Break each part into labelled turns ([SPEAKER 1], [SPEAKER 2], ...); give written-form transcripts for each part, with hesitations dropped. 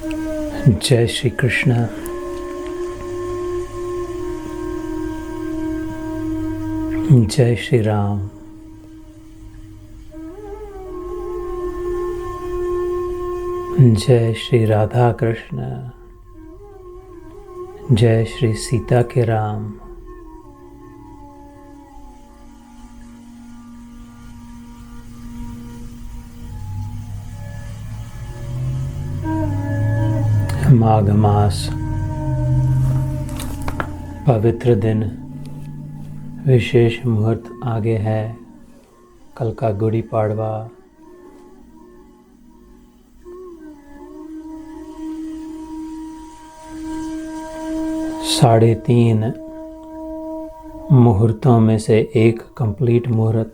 [SPEAKER 1] जय श्री कृष्ण। जय श्री राम। जय श्री राधा कृष्ण। जय श्री सीता के राम। माघ मास, पवित्र दिन, विशेष मुहूर्त आगे है। कल का गुड़ी पाड़वा। साढ़े 3 मुहूर्तों में से एक कंप्लीट मुहूर्त,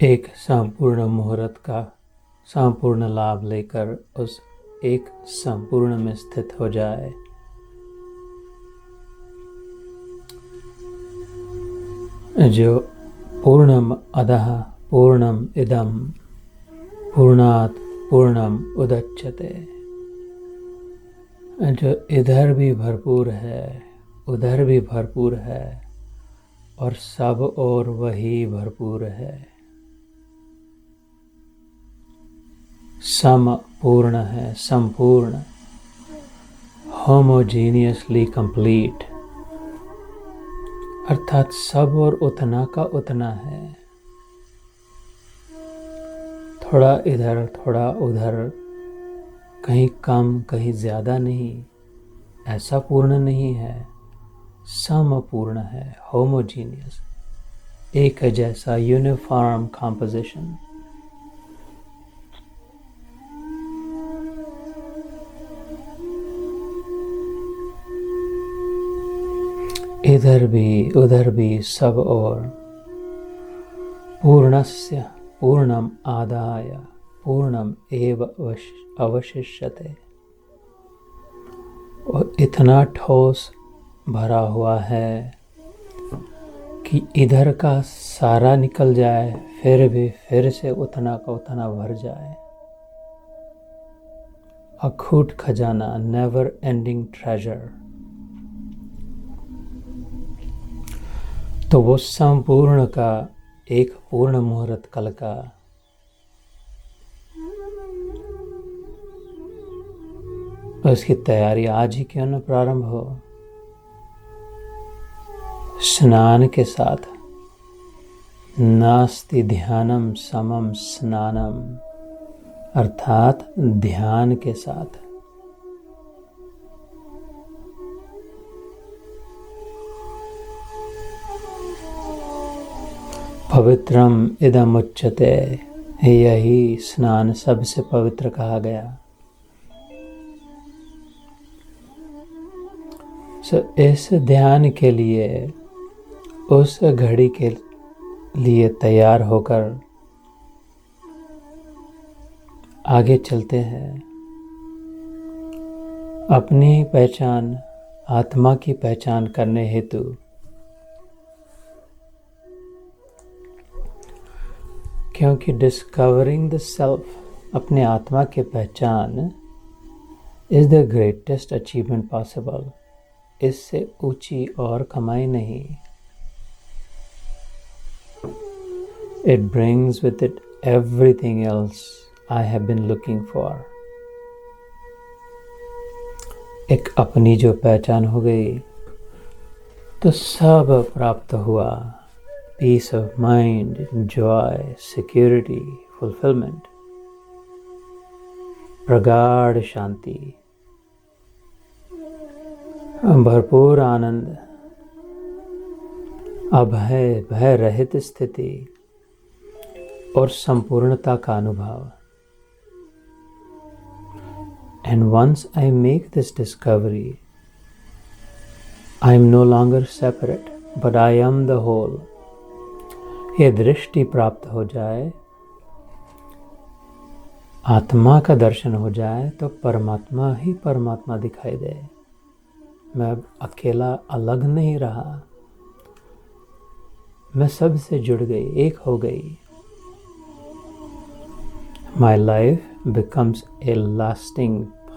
[SPEAKER 1] एक संपूर्ण मुहूर्त का संपूर्ण लाभ लेकर उस एक संपूर्ण में स्थित हो जाए। जो पूर्णम अधः पूर्णम इदं पूर्णात् पूर्णम उदच्यते, जो इधर भी भरपूर है उधर भी भरपूर है और सब और वही भरपूर है। समपूर्ण है, संपूर्ण, होमोजीनियसली कंप्लीट, अर्थात सब और उतना का उतना है। थोड़ा इधर थोड़ा उधर, कहीं कम कहीं ज़्यादा नहीं, ऐसा पूर्ण नहीं है, समपूर्ण है, होमोजीनियस, एक जैसा, यूनिफॉर्म कॉम्पोजिशन। इधर भी उधर भी सब और पूर्णस्य पूर्णम आदाय पूर्णम एव अवशिष्यते, और इतना ठोस भरा हुआ है कि इधर का सारा निकल जाए फिर भी फिर से उतना का उतना भर जाए। अखूट खजाना, नेवर एंडिंग ट्रेजर। तो वो संपूर्ण का एक पूर्ण मुहूर्त कल का, उसकी तैयारी आज ही क्यों न प्रारंभ हो। स्नान के साथ, नास्ति ध्यानम समम स्नानम, अर्थात ध्यान के साथ। पवित्रम इदम उच्यते, यही स्नान सबसे पवित्र कहा गया। इस ध्यान के लिए, उस घड़ी के लिए तैयार होकर आगे चलते हैं। अपनी पहचान, आत्मा की पहचान करने हेतु। क्योंकि डिस्कवरिंग द सेल्फ, अपने आत्मा की पहचान, is the greatest achievement possible. इससे ऊंची और कमाई नहीं। It brings with it everything else I have been looking for. एक अपनी जो पहचान हो गई तो सब प्राप्त हुआ। Peace of mind, joy, security, fulfilment, प्रगाढ़ शांति, भरपूर आनंद, अभय भय रहित स्थिति और संपूर्णता का अनुभव। And once I make this discovery, I am no longer separate, but I am the whole. ये दृष्टि प्राप्त हो जाए, आत्मा का दर्शन हो जाए, तो परमात्मा ही परमात्मा दिखाई दे। मैं अब अकेला अलग नहीं रहा, मैं सबसे जुड़ गई, एक हो गई। My life becomes a lasting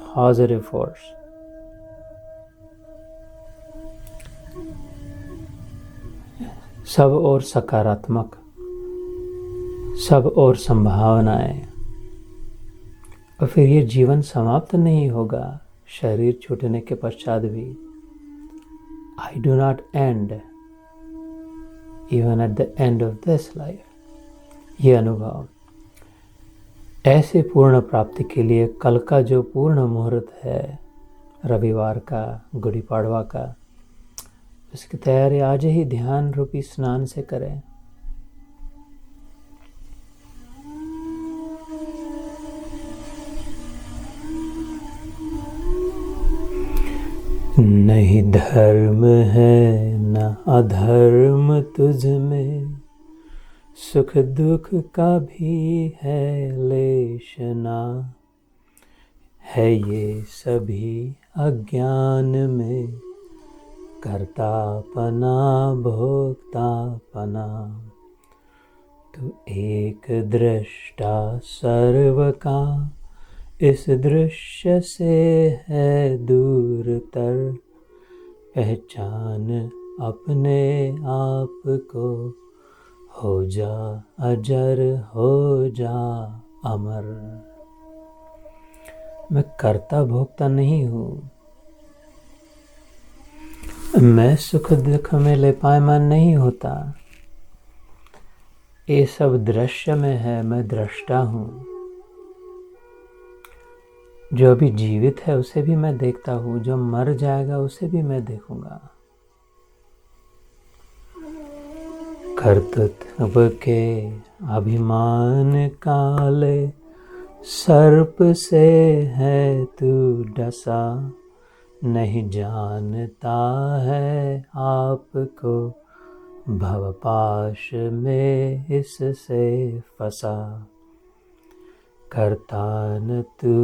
[SPEAKER 1] positive force. सब और सकारात्मक, सब और संभावनाएं। और फिर ये जीवन समाप्त नहीं होगा शरीर छूटने के पश्चात भी। I do not end even at the end of this life. ये अनुभव ऐसे पूर्ण प्राप्ति के लिए कल का जो पूर्ण मुहूर्त है, रविवार का, गुड़ी पाड़वा का, उसकी तैयारी आज ही ध्यान रूपी स्नान से करें। नहीं धर्म है न अधर्म तुझ में, सुख दुख का भी है लेशना, है ये सभी अज्ञान में, कर्तापना भोक्तापना। तू एक दृष्टा सर्व का, इस दृश्य से है दूरतर, पहचान अपने आप को, हो जा अजर हो जा अमर। मैं कर्ता भोक्ता नहीं हूँ, मैं सुख दुख में लेपायमान नहीं होता। ये सब दृश्य में है, मैं दृष्टा हूँ। जो अभी जीवित है उसे भी मैं देखता हूँ, जो मर जाएगा उसे भी मैं देखूंगा। कर्तृत्व के अभिमान काले, सर्प से है तू डसा, नहीं जानता है आपको, भवपाश में इससे फंसा। करतान तू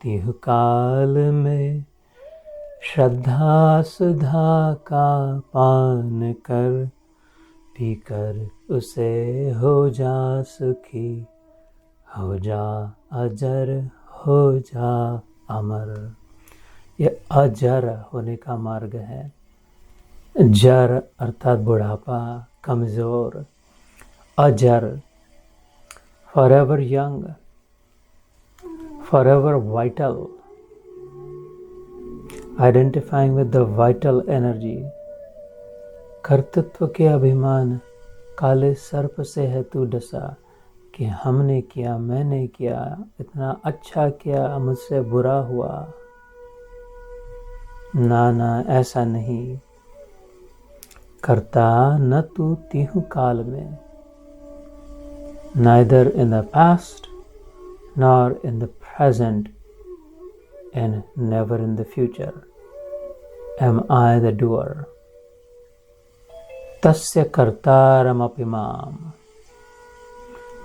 [SPEAKER 1] तिहु काल में, श्रद्धा सुधा का पान कर, पीकर उसे हो जा सुखी, हो जा अजर हो जा अमर। यह अजर होने का मार्ग है। जर अर्थात बुढ़ापा, कमजोर। अजर forever young, forever vital, identifying with the vital energy। कर्तृत्व के अभिमान काले सर्प से है तू डसा, कि हमने किया, मैंने किया, इतना अच्छा किया, मुझसे बुरा हुआ। ना ना, ऐसा नहीं। करता न तू तिहु काल में, neither in the past nor in the present and never in the future am I the doer। तस्य कर्तारम अपि माम।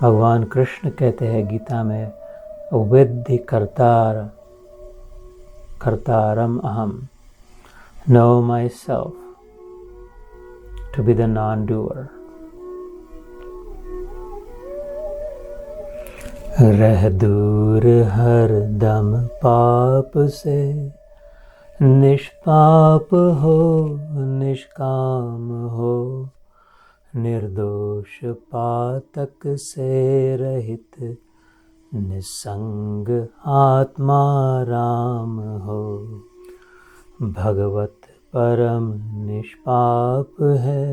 [SPEAKER 1] भगवान कृष्ण कहते हैं गीता में, विद्धि कर्तारम अहम, know myself to be the non-doer। रह दूर हर दम पाप से, निष्पाप हो निष्काम हो, निर्दोष पातक से रहित, निसंग आत्मा राम हो। भगवत परम निष्पाप है,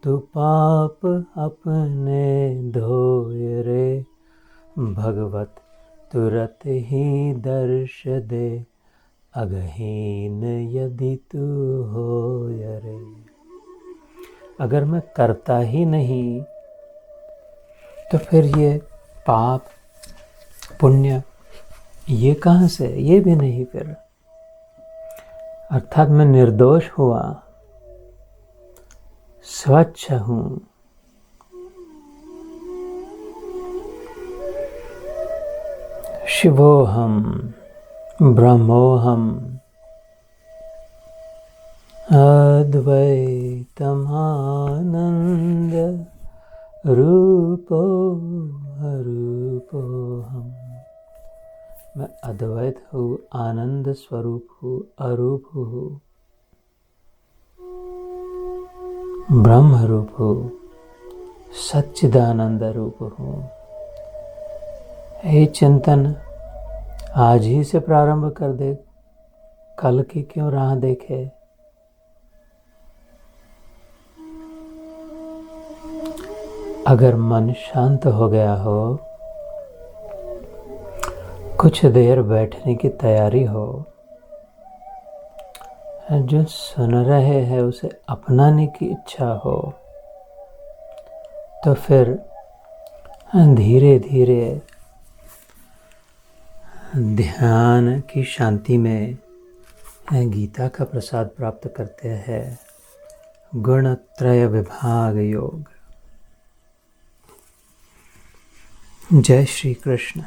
[SPEAKER 1] तू पाप अपने धोय रे, भगवत तुरत ही दर्श दे, अगहीन यदि तू होय रे। अगर मैं करता ही नहीं तो फिर ये पाप पुण्य ये कहाँ से, ये भी नहीं फिर। अर्थात मैं निर्दोष हुआ, स्वच्छ हूँ। शिवोहम ब्रह्मोहम, अद्वैतम आनंद रूपो अरूपोहम। मैं अद्वैत हूँ, आनंद स्वरूप हूँ, अरूप हूँ, ब्रह्म रूप हूँ, सच्चिदानंद रूप हूँ। ये चिंतन आज ही से प्रारंभ कर दे, कल की क्यों राह देखे। अगर मन शांत हो गया हो, कुछ देर बैठने की तैयारी हो, जो सुन रहे हैं उसे अपनाने की इच्छा हो, तो फिर धीरे धीरे ध्यान की शांति में गीता का प्रसाद प्राप्त करते हैं। गुणत्रय विभाग योग। जय श्री कृष्ण।